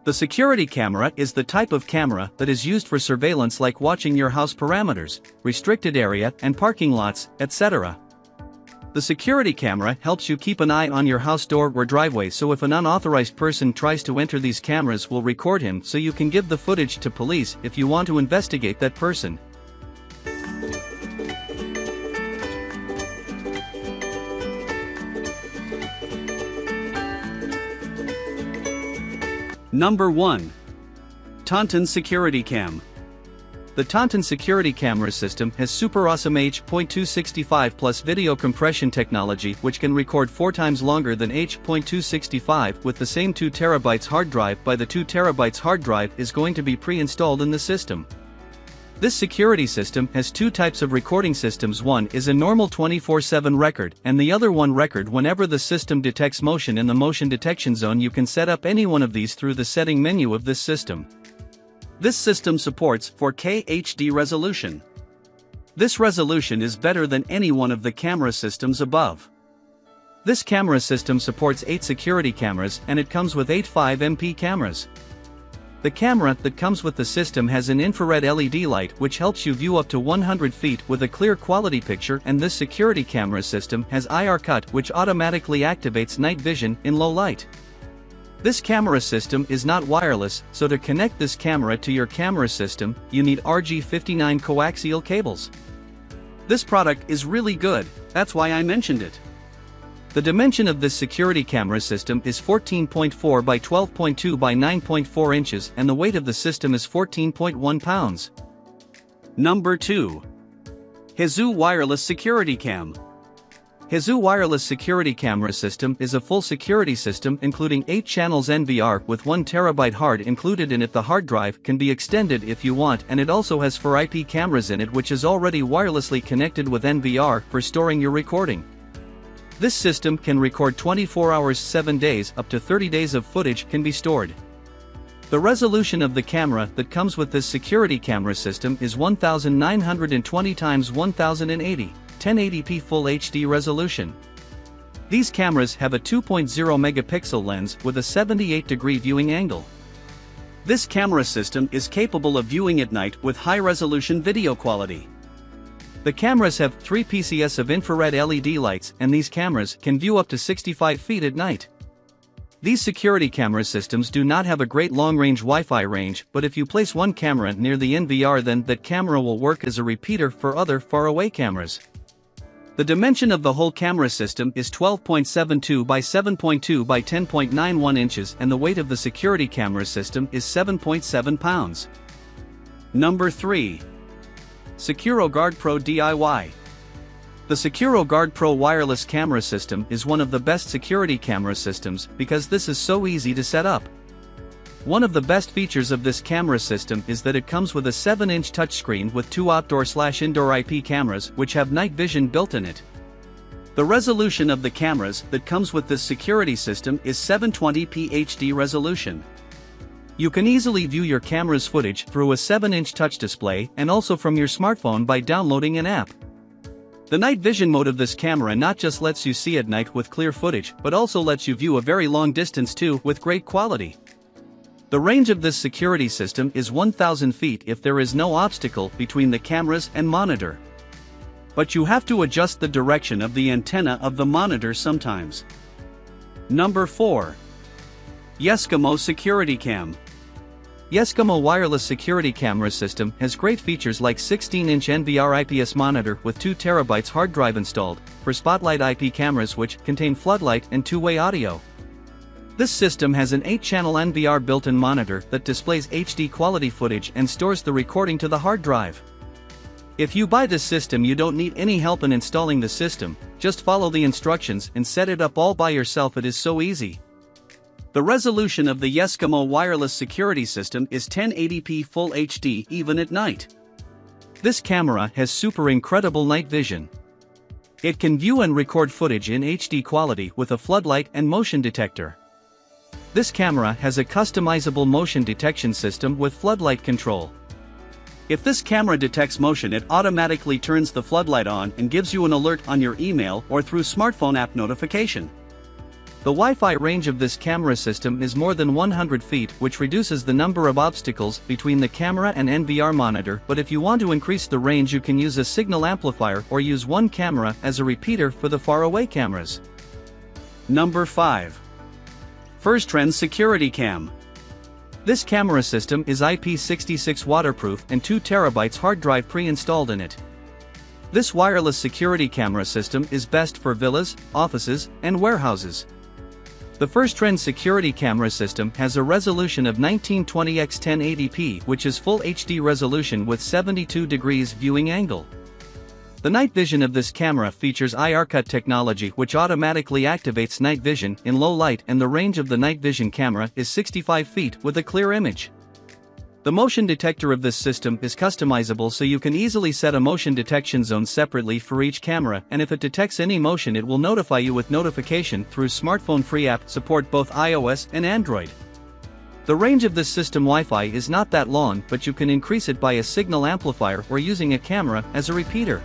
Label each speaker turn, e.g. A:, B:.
A: The security camera is the type of camera that is used for surveillance like watching your house parameters, restricted area and parking lots, etc. The security camera helps you keep an eye on your house door or driveway, so if an unauthorized person tries to enter, these cameras will record him so you can give the footage to police if you want to investigate that person. Number 1. Taunton Security Cam. The Taunton Security Camera system has super awesome H.265 plus video compression technology, which can record 4 times longer than H.265 with the same 2 TB hard drive. The 2 TB hard drive is going to be pre-installed in the system. This security system has 2 types of recording systems. One is a normal 24/7 record, and the other one record whenever the system detects motion in the motion detection zone. You can set up any one of these through the setting menu of this system. This system supports 4K HD resolution. This resolution is better than any one of the camera systems above. This camera system supports 8 security cameras, and it comes with 8 5MP cameras. The camera that comes with the system has an infrared LED light which helps you view up to 100 feet with a clear quality picture, and this security camera system has IR cut which automatically activates night vision in low light. This camera system is not wireless, so to connect this camera to your camera system, you need RG59 coaxial cables. This product is really good, that's why I mentioned it. The dimension of this security camera system is 14.4 by 12.2 by 9.4 inches, and the weight of the system is 14.1 pounds. Number 2. Hezu Wireless Security Cam. Hezu Wireless Security Camera System is a full security system including 8 channels NVR with 1 TB hard included in it. The hard drive can be extended if you want, and it also has 4 IP cameras in it which is already wirelessly connected with NVR for storing your recording. This system can record 24 hours 7 days, up to 30 days of footage can be stored. The resolution of the camera that comes with this security camera system is 1920 x 1080, 1080p Full HD resolution. These cameras have a 2.0 megapixel lens with a 78-degree viewing angle. This camera system is capable of viewing at night with high-resolution video quality. The cameras have 3 PCS of infrared LED lights, and these cameras can view up to 65 feet at night. These security camera systems do not have a great long-range Wi-Fi range, but if you place one camera near the NVR, then that camera will work as a repeater for other far-away cameras. The dimension of the whole camera system is 12.72 by 7.2 by 10.91 inches, and the weight of the security camera system is 7.7 pounds. Number 3. Securo Guard Pro DIY. The Securo Guard Pro wireless camera system is one of the best security camera systems because this is so easy to set up. One of the best features of this camera system is that it comes with a 7-inch touchscreen with 2 outdoor/indoor IP cameras which have night vision built in it. The resolution of the cameras that comes with this security system is 720p HD resolution. You can easily view your camera's footage through a 7-inch touch display and also from your smartphone by downloading an app. The night vision mode of this camera not just lets you see at night with clear footage, but also lets you view a very long distance too with great quality. The range of this security system is 1,000 feet if there is no obstacle between the cameras and monitor. But you have to adjust the direction of the antenna of the monitor sometimes. Number 4. YESKAMO Security Cam. YESKAMO wireless security camera system has great features like 16-inch NVR IPS monitor with 2 TB hard drive installed, for spotlight IP cameras which contain floodlight and two-way audio. This system has an 8-channel NVR built-in monitor that displays HD quality footage and stores the recording to the hard drive. If you buy this system, you don't need any help in installing the system, just follow the instructions and set it up all by yourself. It is so easy. The resolution of the YESKAMO wireless security system is 1080p Full HD even at night. This camera has super incredible night vision. It can view and record footage in HD quality with a floodlight and motion detector. This camera has a customizable motion detection system with floodlight control. If this camera detects motion, it automatically turns the floodlight on and gives you an alert on your email or through smartphone app notification. The Wi-Fi range of this camera system is more than 100 feet, which reduces the number of obstacles between the camera and NVR monitor, but if you want to increase the range you can use a signal amplifier or use one camera as a repeater for the faraway cameras. Number 5. Firstrend Security Cam. This camera system is IP66 waterproof and 2 TB hard drive pre-installed in it. This wireless security camera system is best for villas, offices, and warehouses. The Firstrend Security Camera system has a resolution of 1920 x 1080p, which is full HD resolution with 72 degrees viewing angle. The night vision of this camera features IR-cut technology which automatically activates night vision in low light, and the range of the night vision camera is 65 feet with a clear image. The motion detector of this system is customizable, so you can easily set a motion detection zone separately for each camera, and if it detects any motion it will notify you with notification through smartphone. Free app support both iOS and Android. The range of this system Wi-Fi is not that long, but you can increase it by a signal amplifier or using a camera as a repeater.